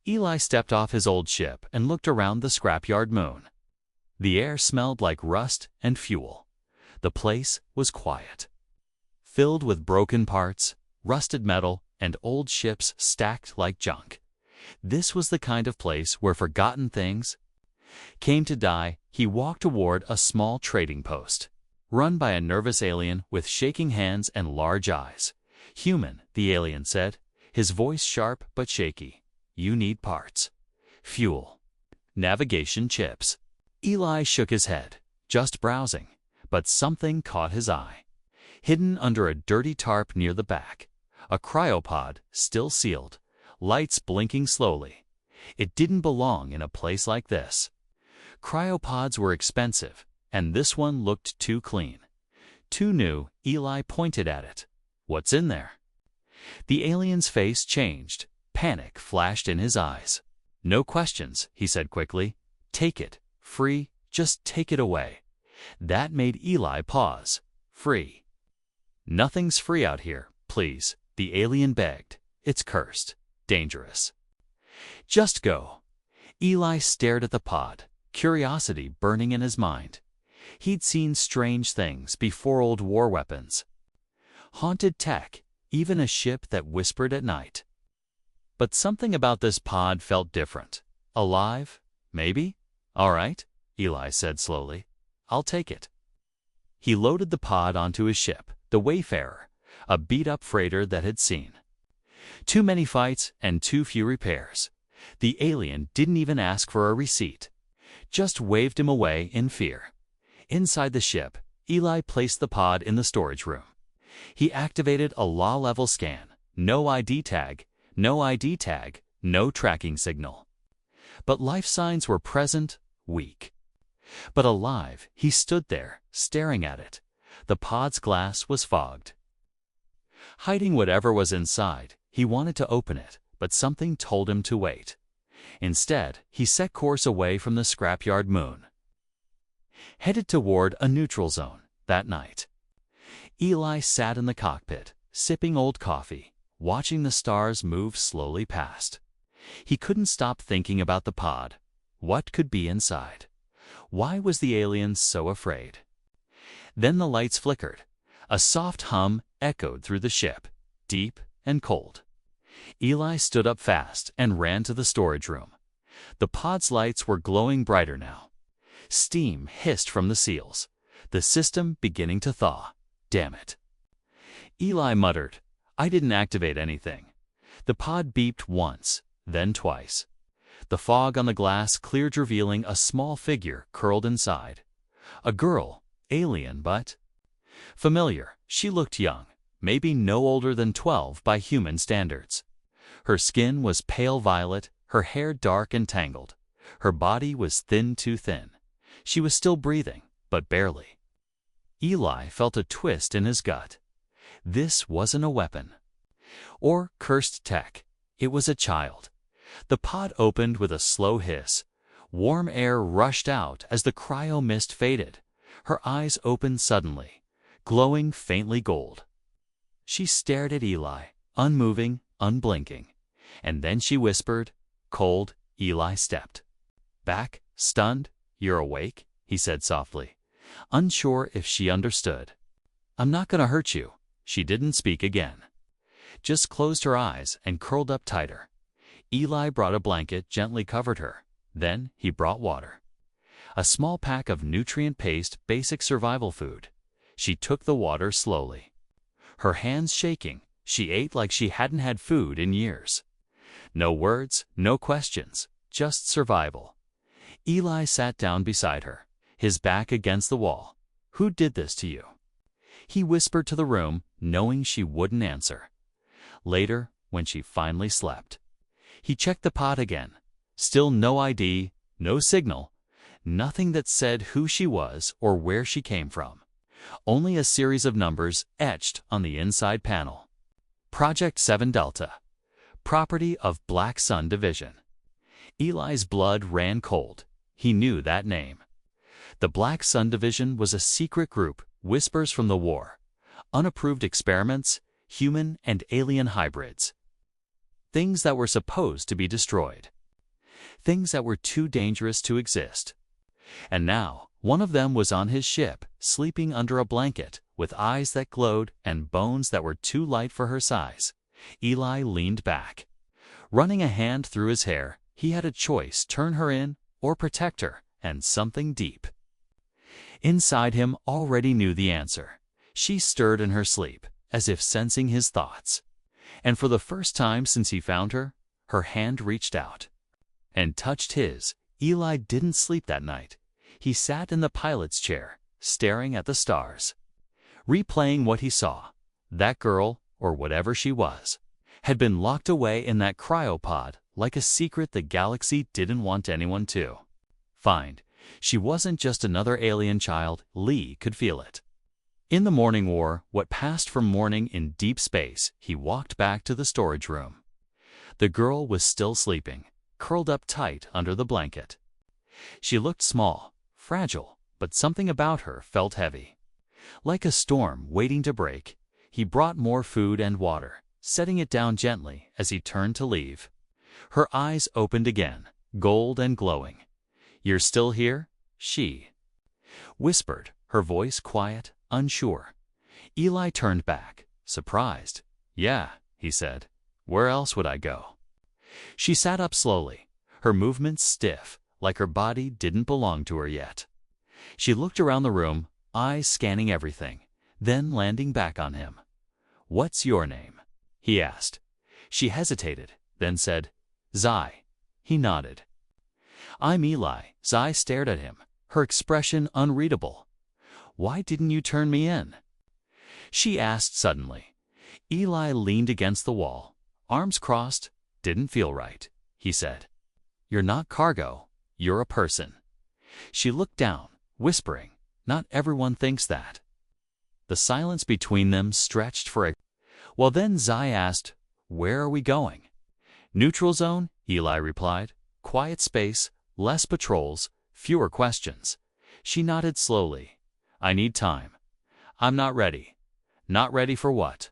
Eli stepped off his old ship and looked around the scrapyard moon. The air smelled like rust and fuel. The place was quiet, filled with broken parts, rusted metal, and old ships stacked like junk. This was the kind of place where forgotten things came to die. He walked toward a small trading post, run by a nervous alien with shaking hands and large eyes. "Human," the alien said, his voice sharp but shaky. "You need parts. Fuel. Navigation chips." Eli shook his head, just browsing, but something caught his eye. Hidden under a dirty tarp near the back, a cryopod, still sealed, lights blinking slowly. It didn't belong in a place like this. Cryopods were expensive, and this one looked too clean. Too new. Eli pointed at it. "What's in there?" The alien's face changed. Panic flashed in his eyes. "No questions," he said quickly. "Take it. Free. Just take it away." That made Eli pause. "Free?" "Nothing's free out here, please," the alien begged. "It's cursed. Dangerous. Just go." Eli stared at the pod, curiosity burning in his mind. He'd seen strange things before: old war weapons, haunted tech, even a ship that whispered at night. But something about this pod felt different. Alive, maybe? "All right," Eli said slowly. "I'll take it." He loaded the pod onto his ship, the Wayfarer, a beat-up freighter that had seen too many fights and too few repairs. The alien didn't even ask for a receipt, just waved him away in fear. Inside the ship, Eli placed the pod in the storage room. He activated a law-level scan. No ID tag, no tracking signal. But life signs were present, weak. But alive. He stood there, staring at it. The pod's glass was fogged, hiding whatever was inside. He wanted to open it, but something told him to wait. Instead, he set course away from the scrapyard moon, headed toward a neutral zone. That night, Eli sat in the cockpit, sipping old coffee, watching the stars move slowly past. He couldn't stop thinking about the pod. What could be inside? Why was the alien so afraid? Then the lights flickered. A soft hum echoed through the ship, deep and cold. Eli stood up fast and ran to the storage room. The pod's lights were glowing brighter now. Steam hissed from the seals, the system beginning to thaw. "Damn it." Eli muttered. "I didn't activate anything." The pod beeped once, then twice. The fog on the glass cleared, revealing a small figure curled inside. A girl, alien but familiar. She looked young, maybe no older than 12 by human standards. Her skin was pale violet, her hair dark and tangled. Her body was thin, too thin. She was still breathing, but barely. Eli felt a twist in his gut. This wasn't a weapon or cursed tech. It was a child. The pod opened with a slow hiss. Warm air rushed out as the cryo mist faded. Her eyes opened suddenly, glowing faintly gold. She stared at Eli, unmoving, unblinking. And then she whispered, cold. Eli stepped back, stunned. "You're awake," he said softly, unsure if she understood. "I'm not going to hurt you." She didn't speak again, just closed her eyes and curled up tighter. Eli brought a blanket, gently covered her. Then he brought water, a small pack of nutrient paste, basic survival food. She took the water slowly, her hands shaking. She ate like she hadn't had food in years. No words, no questions, just survival. Eli sat down beside her, his back against the wall. "Who did this to you?" He whispered to the room, knowing she wouldn't answer. Later, when she finally slept, he checked the pod again. Still no ID, no signal, nothing that said who she was or where she came from. Only a series of numbers etched on the inside panel. Project 7 Delta, property of Black Sun Division. Eli's blood ran cold. He knew that name. The Black Sun Division was a secret group, whispers from the war, unapproved experiments, human and alien hybrids, things that were supposed to be destroyed. things that were too dangerous to exist. And now, one of them was on his ship, sleeping under a blanket, with eyes that glowed and bones that were too light for her size. Eli leaned back. Running a hand through his hair, he had a choice: turn her in or protect her, and something deep inside him already knew the answer. She stirred in her sleep, as if sensing his thoughts. And for the first time since he found her, her hand reached out and touched his. Eli didn't sleep that night. He sat in the pilot's chair, staring at the stars, replaying what he saw. That girl, or whatever she was, had been locked away in that cryopod like a secret the galaxy didn't want anyone to find. She wasn't just another alien child. Lee could feel it. In the morning war, what passed for morning in deep space, he walked back to the storage room. The girl was still sleeping, curled up tight under the blanket. She looked small, fragile, but something about her felt heavy, like a storm waiting to break. He brought more food and water, setting it down gently as he turned to leave. Her eyes opened again, gold and glowing. "You're still here?" she whispered, her voice quiet, unsure. Eli turned back, surprised. "Yeah," he said. "Where else would I go?" She sat up slowly, her movements stiff, like her body didn't belong to her yet. She looked around the room, eyes scanning everything, then landing back on him. "What's your name?" he asked. She hesitated, then said, "Zai." He nodded. "I'm Eli." Zai stared at him, her expression unreadable. "Why didn't you turn me in?" she asked suddenly. Eli leaned against the wall, arms crossed. "Didn't feel right," he said. "You're not cargo. You're a person." She looked down, whispering, "Not everyone thinks that." The silence between them stretched for a while. Then Zai asked, "Where are we going?" "Neutral zone," Eli replied. "Quiet space, less patrols, fewer questions." She nodded slowly. "I need time. I'm not ready." "Not ready for what?"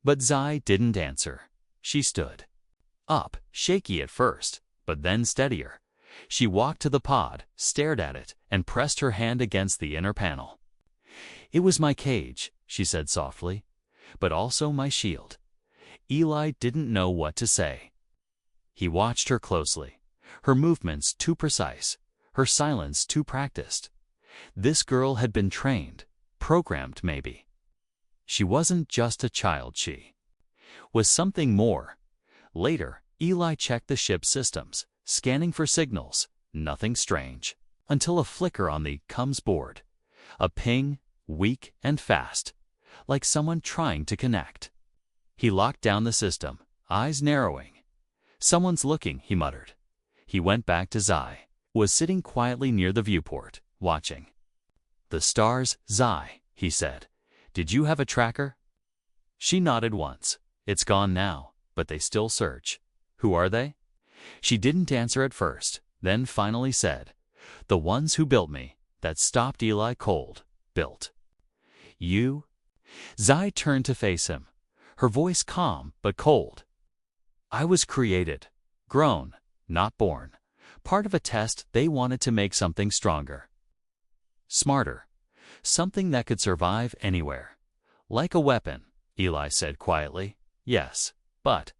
But Zai didn't answer. She stood up, shaky at first, but then steadier. She walked to the pod, stared at it, and pressed her hand against the inner panel. "It was my cage," she said softly, "but also my shield." Eli didn't know what to say. He watched her closely, her movements too precise, her silence too practiced. This girl had been trained, programmed maybe. She wasn't just a child, she was something more. Later, Eli checked the ship's systems, scanning for signals, nothing strange, until a flicker on the comms board. A ping, weak and fast, like someone trying to connect. He locked down the system, eyes narrowing. "Someone's looking," he muttered. He went back to Zai, who was sitting quietly near the viewport, watching the stars. "Zai," he said, "did you have a tracker?" She nodded once. "It's gone now, but they still search." "Who are they?" She didn't answer at first, then finally said, "The ones who built me." That stopped Eli cold. "Built you?" Zai turned to face him, her voice calm but cold. "I was created, grown, not born. Part of a test. They wanted to make something stronger, smarter, something that could survive anywhere. Like a weapon," Eli said quietly. "Yes, but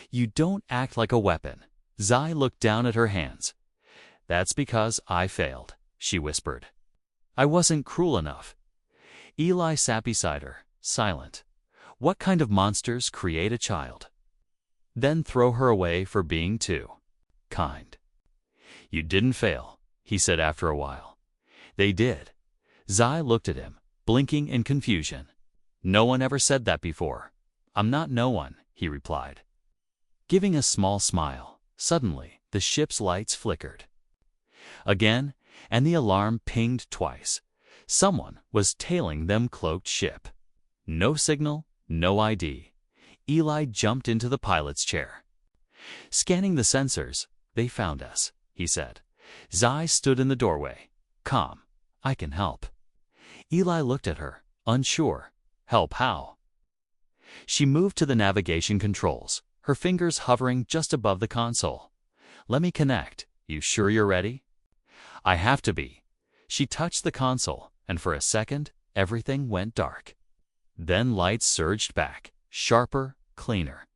you don't act like a weapon." Zai looked down at her hands. "That's because I failed," she whispered. "I wasn't cruel enough." Eli sat beside her, silent. What kind of monsters create a child, then throw her away for being too kind? "You didn't fail," he said after a while. "They did." Zai looked at him, blinking in confusion. "No one ever said that before." "I'm not no one," he replied, giving a small smile. Suddenly, the ship's lights flickered again, and the alarm pinged twice. Someone was tailing them cloaked ship. No signal, no ID. Eli jumped into the pilot's chair. "Scanning the sensors, they found us," he said. Zai stood in the doorway, calm. "I can help." Eli looked at her, unsure. "Help how?" She moved to the navigation controls, her fingers hovering just above the console. Let me connect. You sure you're ready? I have to be. She touched the console, and for a second, everything went dark. Then lights surged back, sharper, cleaner.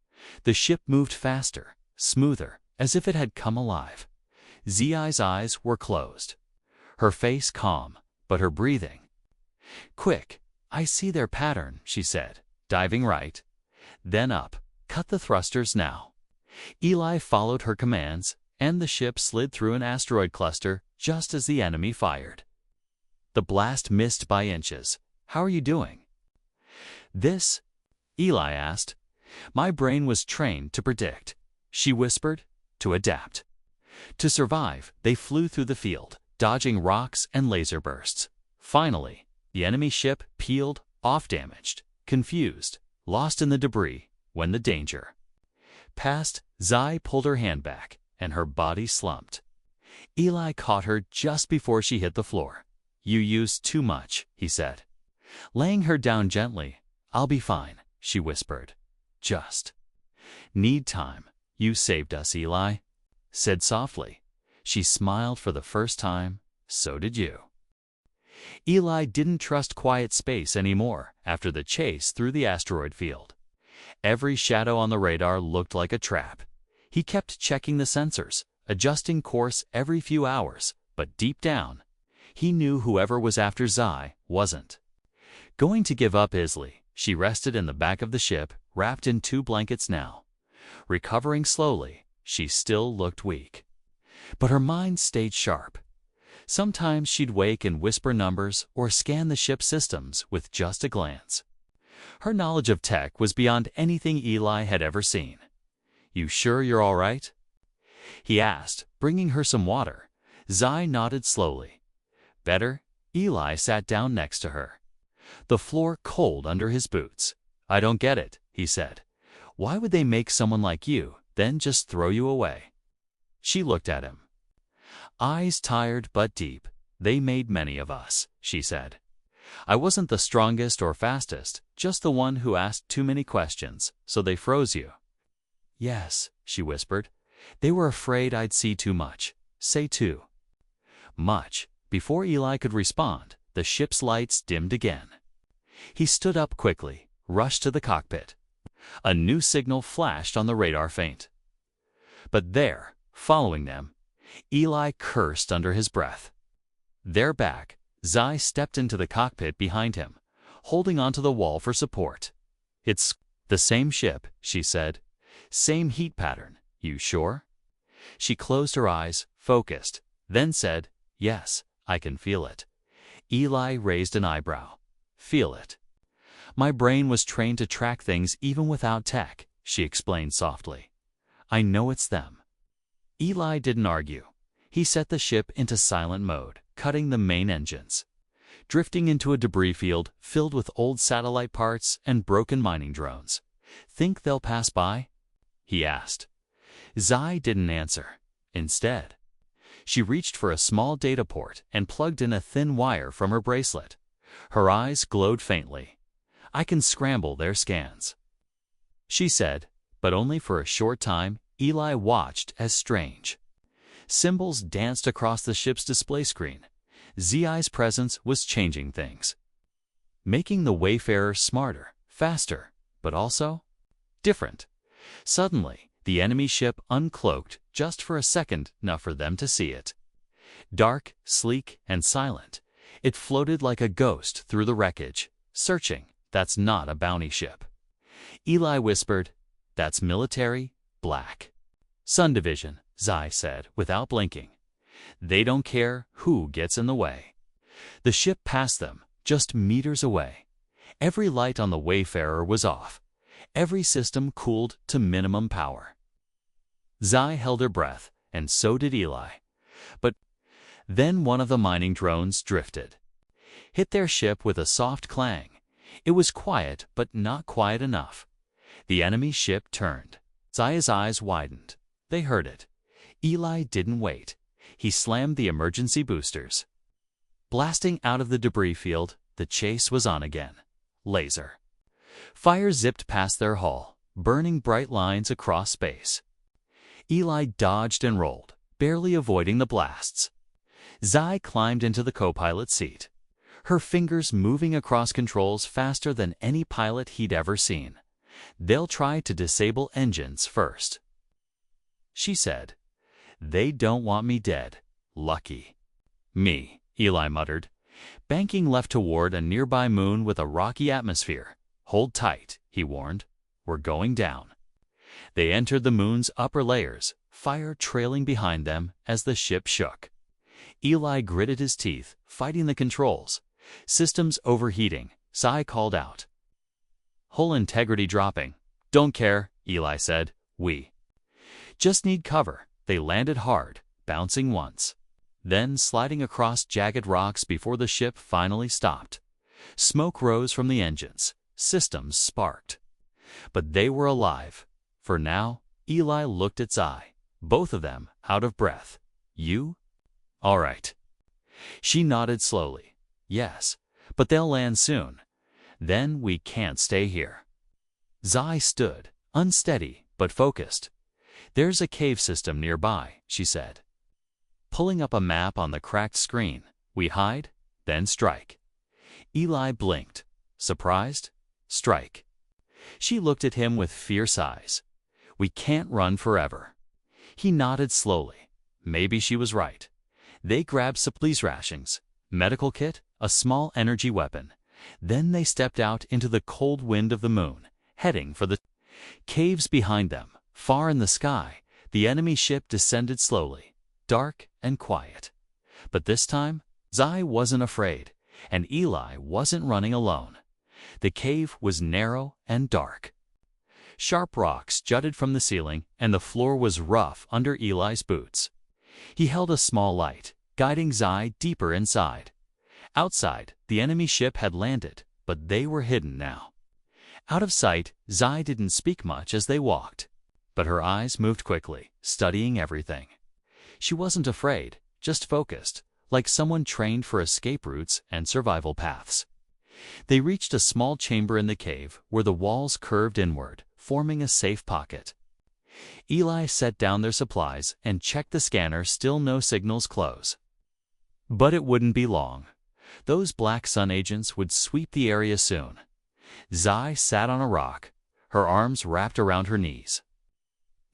The ship moved faster, smoother, as if it had come alive. Zi's eyes were closed. Her face calm, but her breathing. Quick, I see their pattern, she said, diving right. Then up, cut the thrusters now. Eli followed her commands, and the ship slid through an asteroid cluster just as the enemy fired. The blast missed by inches. How are you doing? This? Eli asked. My brain was trained to predict. She whispered, to adapt. To survive, they flew through the field, dodging rocks and laser bursts. Finally, the enemy ship peeled off damaged, confused, lost in the debris when the danger passed. Zi pulled her hand back, and her body slumped. Eli caught her just before she hit the floor. You used too much, he said. Laying her down gently, I'll be fine, she whispered. Just need time. You saved us, Eli said softly. She smiled for the first time. So did you. Eli didn't trust quiet space anymore after the chase through the asteroid field. Every shadow on the radar looked like a trap. He kept checking the sensors, adjusting course every few hours, but deep down, he knew whoever was after Zi wasn't going to give up easily. She rested in the back of the ship, wrapped in 2 blankets now. Recovering slowly, she still looked weak. But her mind stayed sharp. Sometimes she'd wake and whisper numbers or scan the ship's systems with just a glance. Her knowledge of tech was beyond anything Eli had ever seen. You sure you're all right? He asked, bringing her some water. Zi nodded slowly. Better? Eli sat down next to her. The floor cold under his boots. I don't get it, he said. Why would they make someone like you, then just throw you away? She looked at him. Eyes tired but deep. They made many of us, she said. I wasn't the strongest or fastest, just the one who asked too many questions, so they froze you. Yes, she whispered. They were afraid I'd see too much. Say too much. Before Eli could respond, the ship's lights dimmed again. He stood up quickly, rushed to the cockpit. A new signal flashed on the radar feint. But there, following them, Eli cursed under his breath. Their back, Zi stepped into the cockpit behind him, holding onto the wall for support. It's the same ship, she said. Same heat pattern, you sure? She closed her eyes, focused, then said, Yes, I can feel it. Eli raised an eyebrow. Feel it. My brain was trained to track things even without tech, she explained softly. I know it's them. Eli didn't argue. He set the ship into silent mode, cutting the main engines. Drifting into a debris field filled with old satellite parts and broken mining drones. Think they'll pass by? He asked. Zi didn't answer. Instead, she reached for a small data port and plugged in a thin wire from her bracelet. Her eyes glowed faintly. I can scramble their scans, she said, but only for a short time. Eli watched as strange symbols danced across the ship's display screen. Zi's presence was changing things, making the wayfarers smarter, faster, but also different. Suddenly, the enemy ship uncloaked just for a second, enough for them to see it. Dark, sleek, and silent, it floated like a ghost through the wreckage, searching. That's not a bounty ship. Eli whispered, That's military, black. Sun Division, Zi said, without blinking. They don't care who gets in the way. The ship passed them, just meters away. Every light on the Wayfarer was off. Every system cooled to minimum power. Zi held her breath, and so did Eli. But then one of the mining drones drifted, hit their ship with a soft clang. It was quiet, but not quiet enough. The enemy ship turned. Zi's eyes widened. They heard it. Eli didn't wait. He slammed the emergency boosters. Blasting out of the debris field, the chase was on again. Laser fire zipped past their hull, burning bright lines across space. Eli dodged and rolled, barely avoiding the blasts. Zai climbed into the co-pilot seat, her fingers moving across controls faster than any pilot he'd ever seen. "They'll try to disable engines first," she said. "They don't want me dead. Lucky me," Eli muttered, banking left toward a nearby moon with a rocky atmosphere. "Hold tight," he warned. "We're going down." They entered the moon's upper layers, fire trailing behind them as the ship shook. Eli gritted his teeth, fighting the controls. "Systems overheating," Zai called out. "Hull integrity dropping." "Don't care," Eli said. "We just need cover." They landed hard, bouncing once, then sliding across jagged rocks before the ship finally stopped. Smoke rose from the engines. Systems sparked. But they were alive. For now, Eli looked at Zai, both of them out of breath. "You? All right." She nodded slowly. "Yes, but they'll land soon. Then we can't stay here." Zai stood, unsteady but focused. "There's a cave system nearby," she said, pulling up a map on the cracked screen. "We hide, then strike." Eli blinked. Surprised? "Strike." She looked at him with fierce eyes. "We can't run forever." He nodded slowly. Maybe she was right. They grabbed supplies rations, medical kit, a small energy weapon. Then they stepped out into the cold wind of the moon, heading for the caves behind them. Far in the sky, the enemy ship descended slowly, dark and quiet. But this time, Zai wasn't afraid, and Eli wasn't running alone. The cave was narrow and dark. Sharp rocks jutted from the ceiling, and the floor was rough under Eli's boots. He held a small light, guiding Zai deeper inside. Outside, the enemy ship had landed, but they were hidden now. Out of sight, Zai didn't speak much as they walked, but her eyes moved quickly, studying everything. She wasn't afraid, just focused, like someone trained for escape routes and survival paths. They reached a small chamber in the cave where the walls curved inward, forming a safe pocket. Eli set down their supplies and checked the scanner. Still no signals close. But it wouldn't be long. Those Black Sun agents would sweep the area soon. Zai sat on a rock, her arms wrapped around her knees.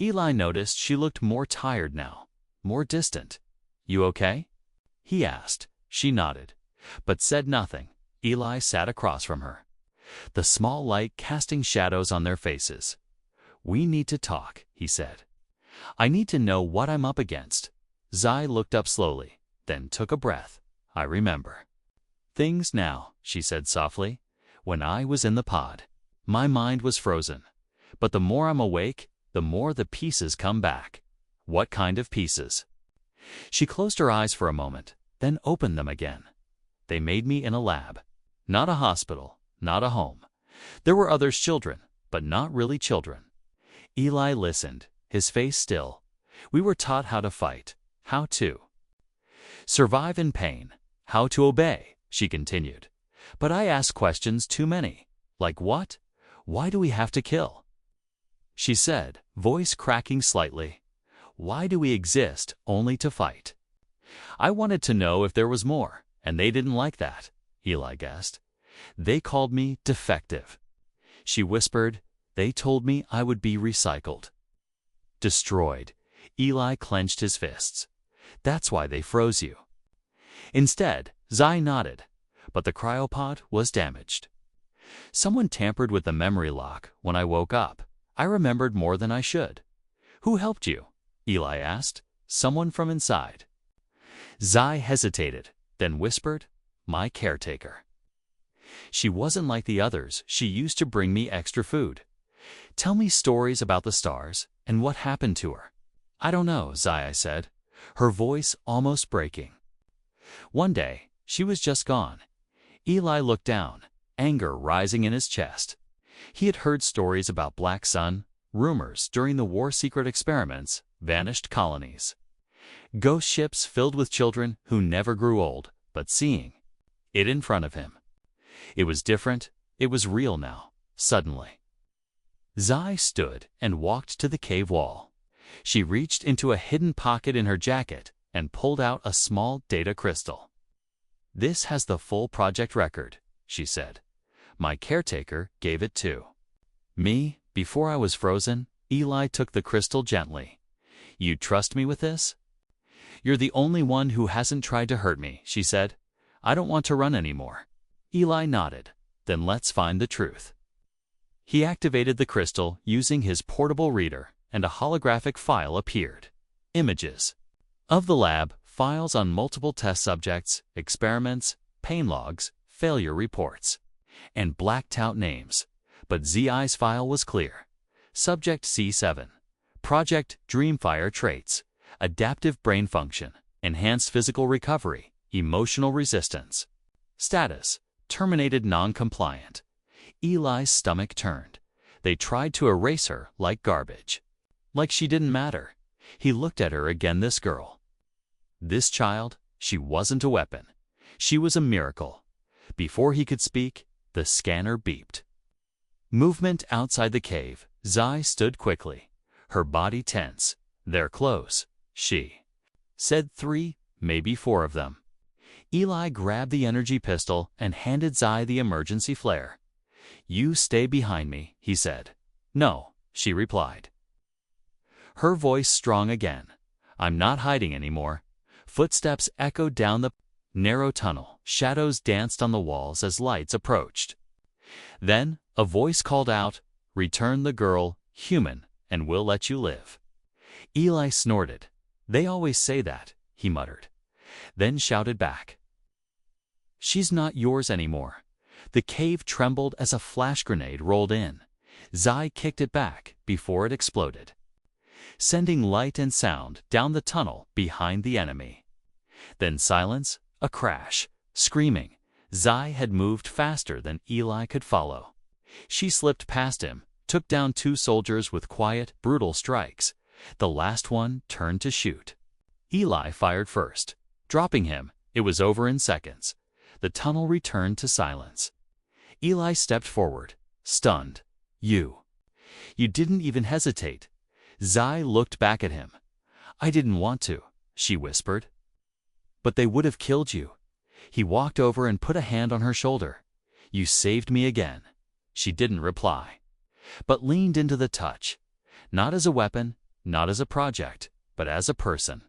Eli noticed she looked more tired now, more distant. "You okay?" he asked. She nodded, but said nothing. Eli sat across from her, the small light casting shadows on their faces. "We need to talk," he said. "I need to know what I'm up against." Zai looked up slowly, then took a breath. "I remember things now," she said softly. "When I was in the pod, my mind was frozen. But the more I'm awake, the more the pieces come back." "What kind of pieces?" She closed her eyes for a moment, then opened them again. "They made me in a lab. Not a hospital, not a home. There were others' children, but not really children." Eli listened, his face still. "We were taught how to fight, how to survive in pain, how to obey," she continued. "But I ask questions too many. Like what? Why do we have to kill?" She said, voice cracking slightly. "Why do we exist only to fight?" "I wanted to know if there was more, and they didn't like that," Eli guessed. "They called me defective." She whispered, "They told me I would be recycled." Destroyed. Eli clenched his fists. "That's why they froze you." Instead, Zai nodded, but the cryopod was damaged. "Someone tampered with the memory lock when I woke up. I remembered more than I should." "Who helped you?" Eli asked. "Someone from inside." Zai hesitated, then whispered, "My caretaker. She wasn't like the others. She used to bring me extra food. Tell me stories about the stars and what happened to her." "I don't know," Zai said, her voice almost breaking. "One day, she was just gone." Eli looked down, anger rising in his chest. He had heard stories about Black Sun, rumors during the war secret experiments, vanished colonies, ghost ships filled with children who never grew old, but seeing it in front of him. It was different. It was real now, suddenly. Zai stood and walked to the cave wall. She reached into a hidden pocket in her jacket and pulled out a small data crystal. "This has the full project record," she said. "My caretaker gave it to me before I was frozen." Eli took the crystal gently. "You trust me with this?" "You're the only one who hasn't tried to hurt me," she said. "I don't want to run anymore." Eli nodded. "Then let's find the truth." He activated the crystal using his portable reader, and a holographic file appeared. Images of the lab, files on multiple test subjects, experiments, pain logs, failure reports, and blacked out names. But ZI's file was clear. Subject C7. Project Dreamfire traits. Adaptive brain function. Enhanced physical recovery. Emotional resistance. Status. Terminated non-compliant. Eli's stomach turned. They tried to erase her like garbage. Like she didn't matter. He looked at her again. This girl. This child, she wasn't a weapon. She was a miracle. Before he could speak, the scanner beeped. Movement outside the cave. Zai stood quickly, her body tense. "They're close," she said. 3, maybe 4 of them. Eli grabbed the energy pistol and handed Zai the emergency flare. "You stay behind me," he said. "No," she replied. Her voice strong again. "I'm not hiding anymore." Footsteps echoed down the narrow tunnel. Shadows danced on the walls as lights approached. Then a voice called out, "Return the girl, human, and we'll let you live." Eli snorted. "They always say that," he muttered. Then shouted back, "She's not yours anymore." The cave trembled as a flash grenade rolled in. Zai kicked it back before it exploded, sending light and sound down the tunnel behind the enemy. Then silence, a crash, screaming. Zai had moved faster than Eli could follow. She slipped past him, took down 2 soldiers with quiet, brutal strikes. The last one turned to shoot. Eli fired first. Dropping him, it was over in seconds. The tunnel returned to silence. Eli stepped forward, stunned. You didn't even hesitate." Zai looked back at him. "I didn't want to," she whispered. "But they would have killed you." He walked over and put a hand on her shoulder. "You saved me again." She didn't reply, but leaned into the touch. Not as a weapon, not as a project, but as a person.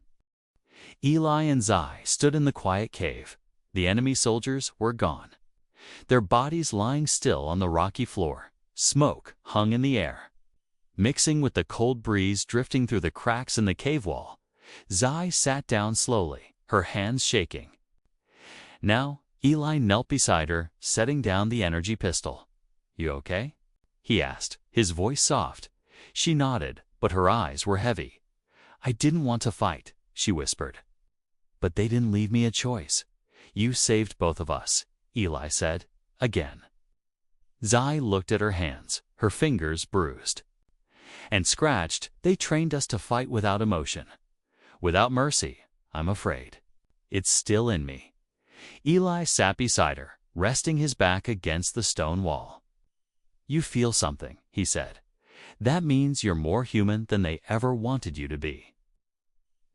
Eli and Zai stood in the quiet cave. The enemy soldiers were gone, their bodies lying still on the rocky floor. Smoke hung in the air, mixing with the cold breeze drifting through the cracks in the cave wall. Zai sat down slowly, her hands shaking. Now, Eli knelt beside her, setting down the energy pistol. "You okay?" he asked, his voice soft. She nodded, but her eyes were heavy. "I didn't want to fight," she whispered. "But they didn't leave me a choice." "You saved both of us," Eli said, again. Zai looked at her hands, her fingers bruised and scratched. "They trained us to fight without emotion, without mercy, I'm afraid. It's still in me." Eli sat beside her, resting his back against the stone wall. "You feel something," he said. "That means you're more human than they ever wanted you to be."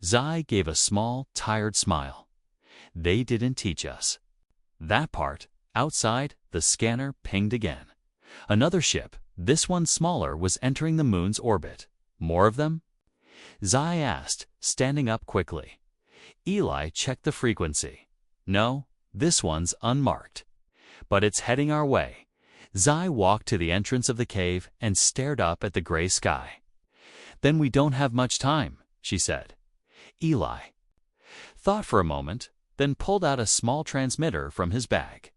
Zai gave a small, tired smile. "They didn't teach us that part." Outside, the scanner pinged again. Another ship, this one smaller, was entering the moon's orbit. "More of them?" Zai asked, standing up quickly. Eli checked the frequency. "No, this one's unmarked, but it's heading our way." Zai walked to the entrance of the cave and stared up at the gray sky. "Then we don't have much time," she said. Eli thought for a moment, then pulled out a small transmitter from his bag.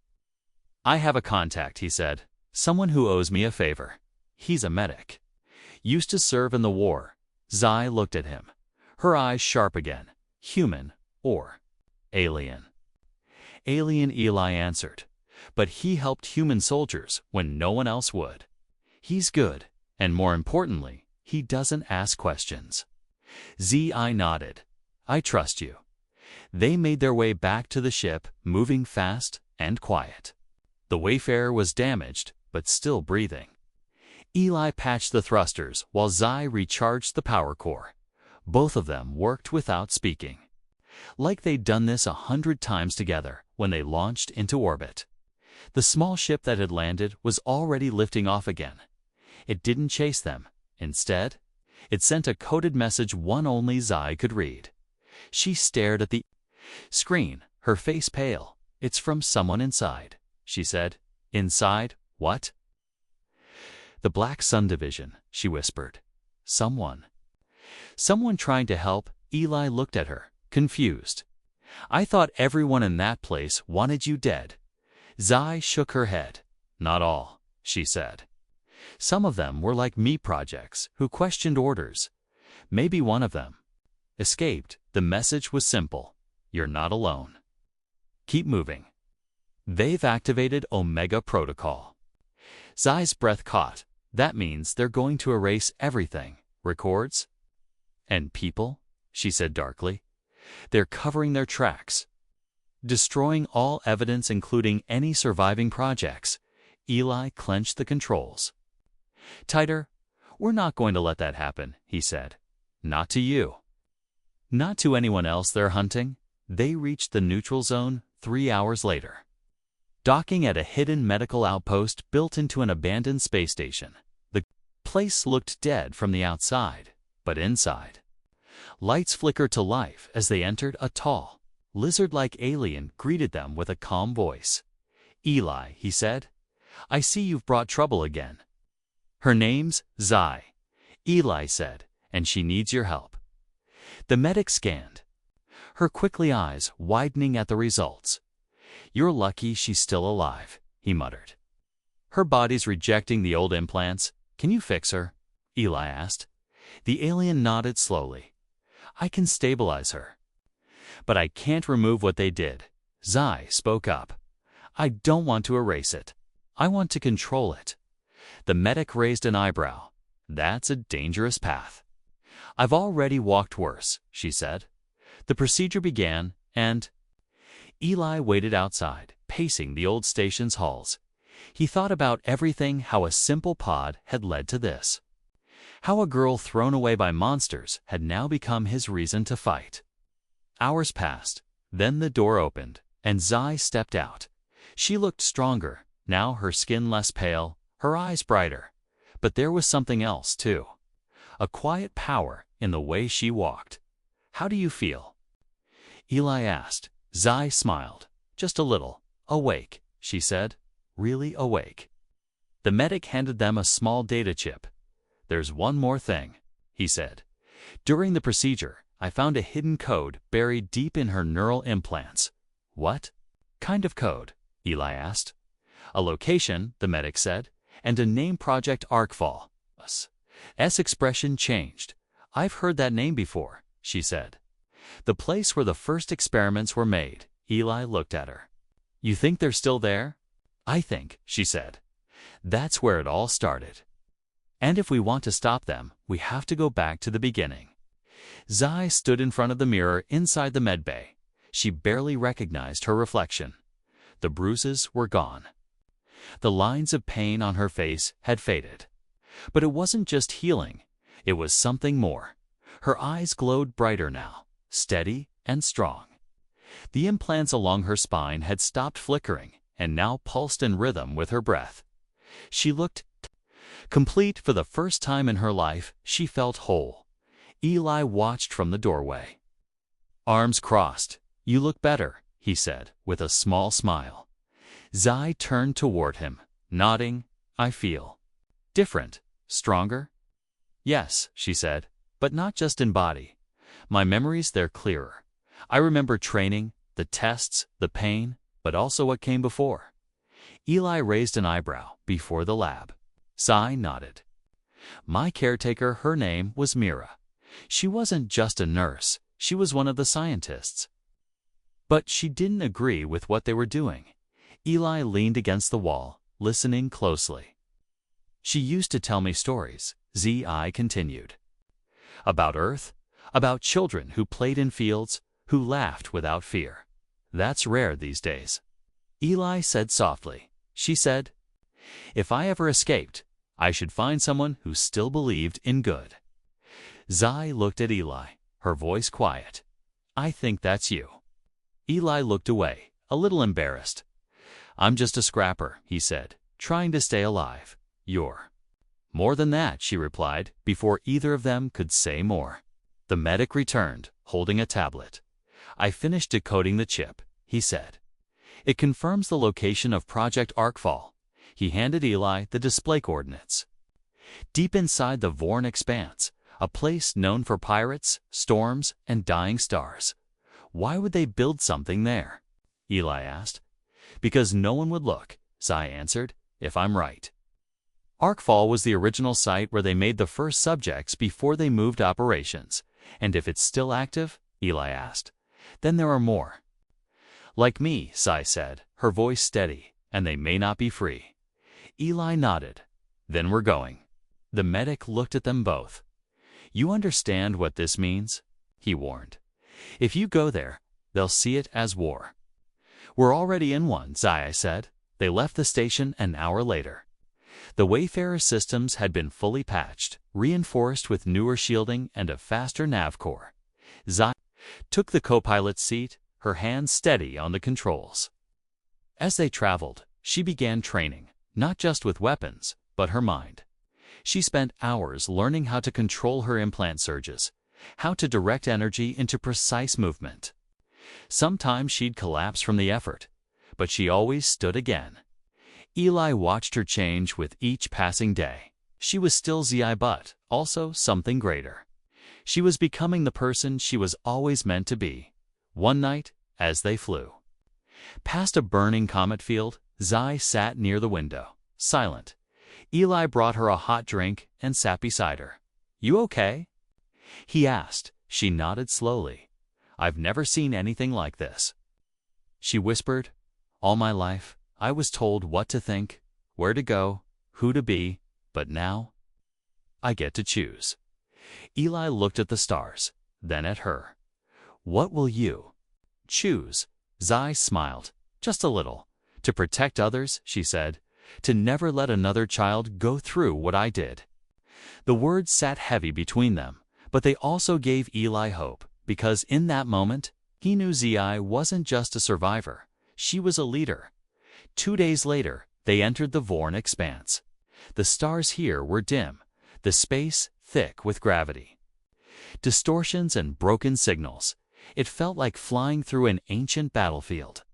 "I have a contact," he said. "Someone who owes me a favor. He's a medic. Used to serve in the war." Zai looked at him, her eyes sharp again. "Human or alien?" "Alien," Eli answered. "But he helped human soldiers when no one else would. He's good, and more importantly, he doesn't ask questions." Zai nodded. "I trust you." They made their way back to the ship, moving fast and quiet. The Wayfarer was damaged, but still breathing. Eli patched the thrusters while Zai recharged the power core. Both of them worked without speaking, like they'd done this 100 times together when they launched into orbit. The small ship that had landed was already lifting off again. It didn't chase them. Instead, it sent a coded message one only Zai could read. She stared at the screen, her face pale. "It's from someone inside," she said. "Inside? What?" "The Black Sun Division," she whispered. "Someone trying to help." Eli looked at her, confused. "I thought everyone in that place wanted you dead." Zai shook her head. "Not all," she said. "Some of them were like me projects who questioned orders. Maybe one of them escaped." The message was simple. "You're not alone. Keep moving. They've activated Omega Protocol." Zai's breath caught. "That means they're going to erase everything. Records and people," she said darkly. "They're covering their tracks, destroying all evidence including any surviving projects." Eli clenched the controls. "Tighter." "We're not going to let that happen," he said. "Not to you. Not to anyone else they're hunting." They reached the neutral zone 3 hours later, docking at a hidden medical outpost built into an abandoned space station. The place looked dead from the outside, but inside, lights flickered to life as they entered. A tall, lizard-like alien greeted them with a calm voice. "Eli," he said, "I see you've brought trouble again." "Her name's Zai," Eli said, "and she needs your help." The medic scanned, her quickly eyes widening at the results. "You're lucky she's still alive," he muttered. "Her body's rejecting the old implants. Can you fix her?" Eli asked. The alien nodded slowly. "I can stabilize her, but I can't remove what they did." Zai spoke up. "I don't want to erase it. I want to control it." The medic raised an eyebrow. "That's a dangerous path." "I've already walked worse," she said. The procedure began, and Eli waited outside, pacing the old station's halls. He thought about everything, how a simple pod had led to this. How a girl thrown away by monsters had now become his reason to fight. Hours passed, then the door opened, and Zai stepped out. She looked stronger, now her skin less pale, her eyes brighter. But there was something else, too. A quiet power in the way she walked. "How do you feel?" Eli asked. Zai smiled. "Just a little. Awake," she said. "Really awake." The medic handed them a small data chip. "There's one more thing," he said. "During the procedure, I found a hidden code buried deep in her neural implants." "What kind of code?" Eli asked. "A location," the medic said, "and a name, Project Arcfall." S expression changed. "I've heard that name before," she said. "The place where the first experiments were made." Eli looked at her. "You think they're still there?" "I think," she said, "that's where it all started. And if we want to stop them, we have to go back to the beginning." Zai stood in front of the mirror inside the medbay. She barely recognized her reflection. The bruises were gone. The lines of pain on her face had faded. But it wasn't just healing. It was something more. Her eyes glowed brighter now, steady and strong. The implants along her spine had stopped flickering and now pulsed in rhythm with her breath. She looked complete. For the first time in her life, she felt whole. Eli watched from the doorway. Arms crossed. "You look better," he said, with a small smile. Zai turned toward him, nodding. "I feel different, stronger." "Yes," she said, "but not just in body. My memories, they're clearer. I remember training, the tests, the pain, but also what came before." Eli raised an eyebrow. "Before the lab?" Zai nodded. "My caretaker, her name was Mira. She wasn't just a nurse, she was one of the scientists. But she didn't agree with what they were doing." Eli leaned against the wall, listening closely. "She used to tell me stories," Zi continued. "About Earth, about children who played in fields, who laughed without fear. That's rare these days." Eli said softly. "She said, if I ever escaped, I should find someone who still believed in good." Zai looked at Eli, her voice quiet. I think that's you. Eli looked away, a little embarrassed. I'm just a scrapper, he said, trying to stay alive. You're more than that, she replied, before either of them could say more. The medic returned, holding a tablet. I finished decoding the chip, he said. It confirms the location of Project Arcfall. He handed Eli the display coordinates. Deep inside the Vorn expanse, a place known for pirates, storms, and dying stars. Why would they build something there? Eli asked. Because no one would look, Zai answered, if I'm right. Arcfall was the original site where they made the first subjects before they moved operations. And if it's still active, Eli asked, then there are more. Like me, Zai said, her voice steady, and they may not be free. Eli nodded. Then we're going. The medic looked at them both. You understand what this means? He warned. If you go there, they'll see it as war. We're already in one, Zai said. They left the station an hour later. The Wayfarer systems had been fully patched, reinforced with newer shielding and a faster nav core. Zai took the co-pilot's seat, her hands steady on the controls. As they traveled, she began training, not just with weapons, but her mind. She spent hours learning how to control her implant surges, how to direct energy into precise movement. Sometimes she'd collapse from the effort, but she always stood again. Eli watched her change with each passing day. She was still Zi, but also something greater. She was becoming the person she was always meant to be. One night, as they flew past a burning comet field, Zai sat near the window, silent. Eli brought her a hot drink and sat beside her. You okay? He asked. She nodded slowly. I've never seen anything like this. She whispered, all my life, I was told what to think, where to go, who to be, but now I get to choose. Eli looked at the stars, then at her. What will you choose? Zai smiled, just a little. To protect others, she said, to never let another child go through what I did. The words sat heavy between them, but they also gave Eli hope, because in that moment, he knew Zi wasn't just a survivor, she was a leader. 2 days later, they entered the Vorn expanse. The stars here were dim, the space thick with gravity. Distortions and broken signals. It felt like flying through an ancient battlefield.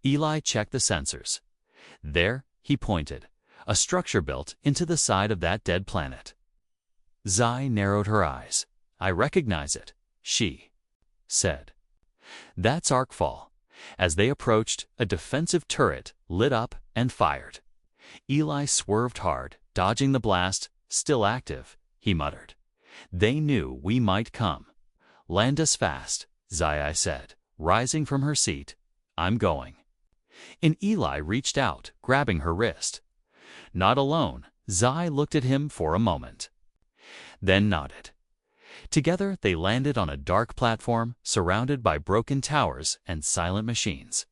Eli checked the sensors. There, he pointed, a structure built into the side of that dead planet. Zai narrowed her eyes. I recognize it, she said. That's Arcfall. As they approached, a defensive turret lit up and fired. Eli swerved hard, dodging the blast. Still active, he muttered. They knew we might come. Land us fast, Zai said, rising from her seat. I'm going. And Eli reached out, grabbing her wrist. Not alone, Zai looked at him for a moment, then nodded. Together they landed on a dark platform surrounded by broken towers and silent machines.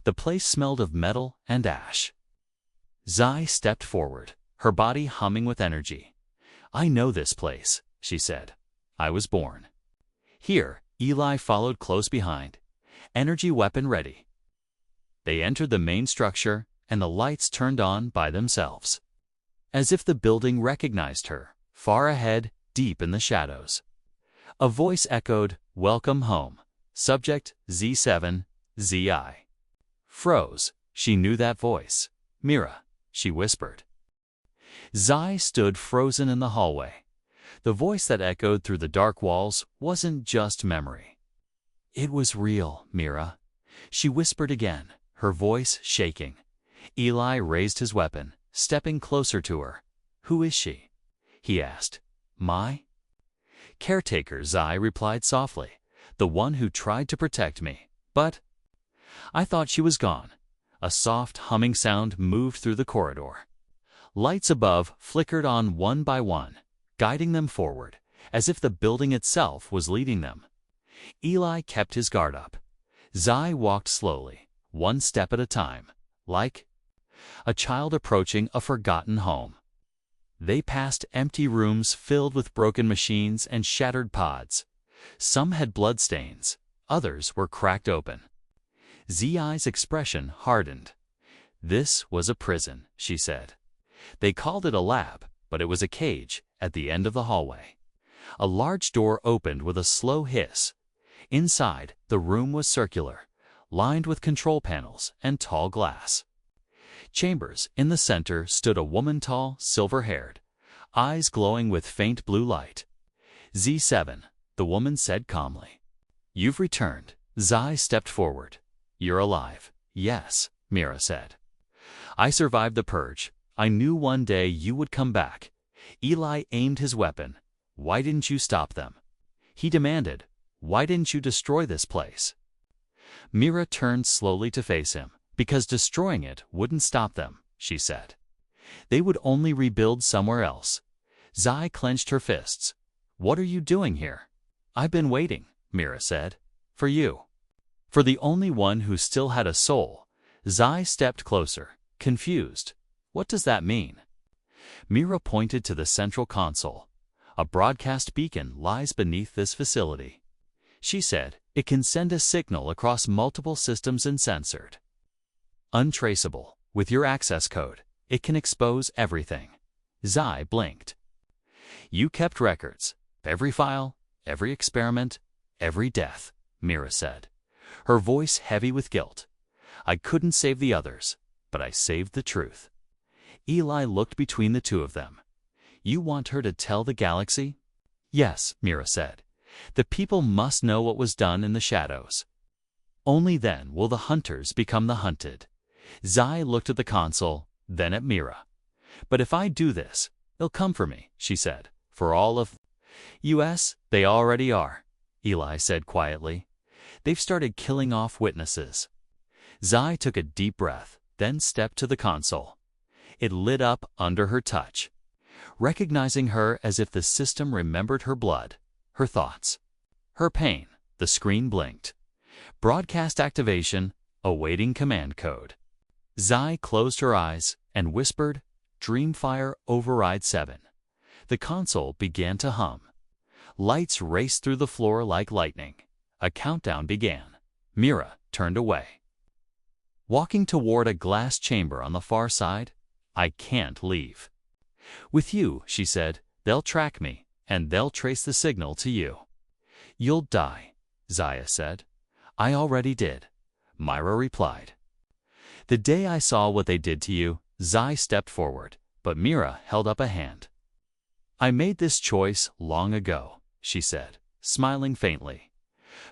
The place smelled of metal and ash. Zai stepped forward, her body humming with energy. I know this place, she said. I was born here. Eli followed close behind, energy weapon ready. They entered the main structure, and the lights turned on by themselves. As if the building recognized her, far ahead, deep in the shadows. A voice echoed, Welcome home. Subject, Z7, ZI. Froze. She knew that voice. Mira, she whispered. Zai stood frozen in the hallway. The voice that echoed through the dark walls wasn't just memory. It was real, Mira. She whispered again, her voice shaking. Eli raised his weapon, stepping closer to her. Who is she? He asked. My caretaker, Zai replied softly. The one who tried to protect me. But I thought she was gone. A soft humming sound moved through the corridor. Lights above flickered on one by one, guiding them forward, as if the building itself was leading them. Eli kept his guard up. Zai walked slowly, one step at a time, like a child approaching a forgotten home. They passed empty rooms filled with broken machines and shattered pods. Some had bloodstains, others were cracked open. Zi's expression hardened. "This was a prison," she said. "They called it a lab, but it was a cage at the end of the hallway." A large door opened with a slow hiss. Inside, the room was circular, lined with control panels and tall glass. Chambers in the center stood a woman, tall, silver-haired, eyes glowing with faint blue light. "Z7, the woman said calmly. "You've returned." Zi stepped forward. "You're alive." "Yes," Mira said. "I survived the purge. I knew one day you would come back." Eli aimed his weapon. "Why didn't you stop them?" He demanded. "Why didn't you destroy this place?" Mira turned slowly to face him. "Because destroying it wouldn't stop them," she said. "They would only rebuild somewhere else." Zi clenched her fists. "What are you doing here?" "I've been waiting," Mira said. "For you." For the only one who still had a soul. Zi stepped closer, confused. "What does that mean?" Mira pointed to the central console. "A broadcast beacon lies beneath this facility." She said, "It can send a signal across multiple systems and censored. Untraceable. With your access code, it can expose everything." Zi blinked. "You kept records. Every file, every experiment, every death," Mira said, her voice heavy with guilt. "I couldn't save the others, but I saved the truth." Eli looked between the two of them. "You want her to tell the galaxy?" "Yes," Mira said. "The people must know what was done in the shadows. Only then will the hunters become the hunted." Zi looked at the console, then at Mira. "But if I do this, they'll come for me," she said. "For all of US, they already are," Eli said quietly. "They've started killing off witnesses." Zi took a deep breath, then stepped to the console. It lit up under her touch, recognizing her as if the system remembered her blood, her thoughts, her pain. The screen blinked. "Broadcast activation, awaiting command code." Zi closed her eyes and whispered, "Dreamfire Override 7." The console began to hum. Lights raced through the floor like lightning. A countdown began. Mira turned away, walking toward a glass chamber on the far side. "I can't leave." "With you," she said, "they'll track me, and they'll trace the signal to you." "You'll die," Zaya said. "I already did," Myra replied. "The day I saw what they did to you," Zi stepped forward, but Mira held up a hand. "I made this choice long ago," she said, smiling faintly.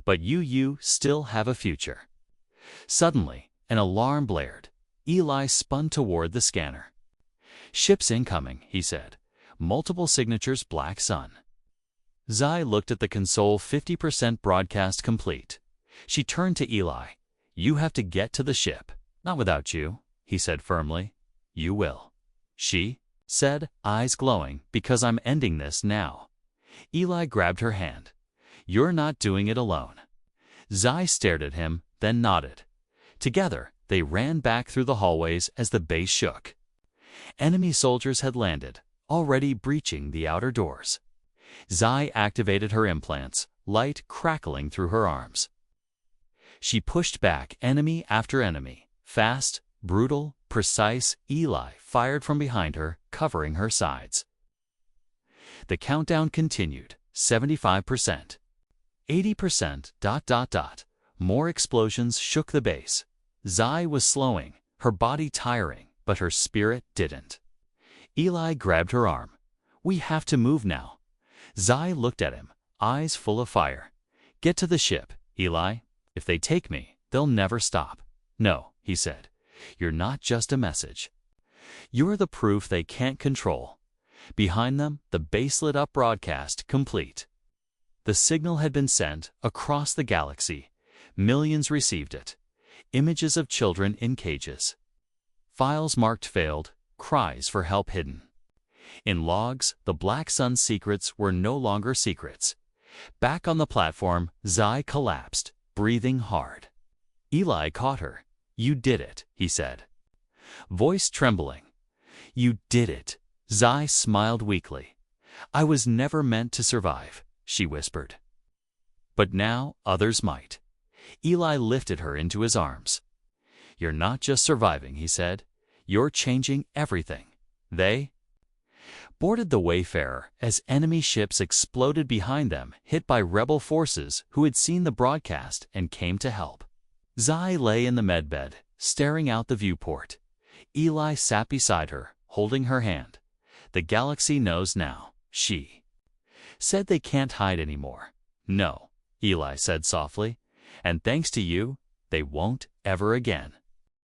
"But you still have a future." Suddenly, an alarm blared. Eli spun toward the scanner. "Ships incoming," he said. "Multiple signatures, Black Sun." Zi looked at the console. 50% broadcast complete. She turned to Eli. "You have to get to the ship." "Not without you," he said firmly. "You will." She said, eyes glowing, "Because I'm ending this now." Eli grabbed her hand. "You're not doing it alone." Zi stared at him, then nodded. Together, they ran back through the hallways as the base shook. Enemy soldiers had landed, already breaching the outer doors. Zi activated her implants, light crackling through her arms. She pushed back enemy after enemy, fast, brutal, precise. Eli fired from behind her, covering her sides. The countdown continued. 75%. 80%. More explosions shook the base. Zi was slowing, her body tiring, but her spirit didn't. Eli grabbed her arm. "We have to move now." Zi looked at him, eyes full of fire. "Get to the ship, Eli. If they take me, they'll never stop." "No," he said. "You're not just a message. You're the proof they can't control." Behind them, the base lit up, broadcast complete. The signal had been sent across the galaxy. Millions received it. Images of children in cages. Files marked failed, cries for help hidden. In logs, the Black Sun's secrets were no longer secrets. Back on the platform, Zi collapsed, breathing hard. Eli caught her. "You did it," he said, voice trembling. "You did it." Zai smiled weakly. I was never meant to survive, she whispered. But now others might. Eli lifted her into his arms. You're not just surviving, he said. You're changing everything. They boarded the Wayfarer as enemy ships exploded behind them, hit by rebel forces who had seen the broadcast and came to help. Zai lay in the medbed, staring out the viewport. Eli sat beside her, holding her hand. The galaxy knows now, she said. They can't hide anymore. No, Eli said softly. And thanks to you, they won't ever again.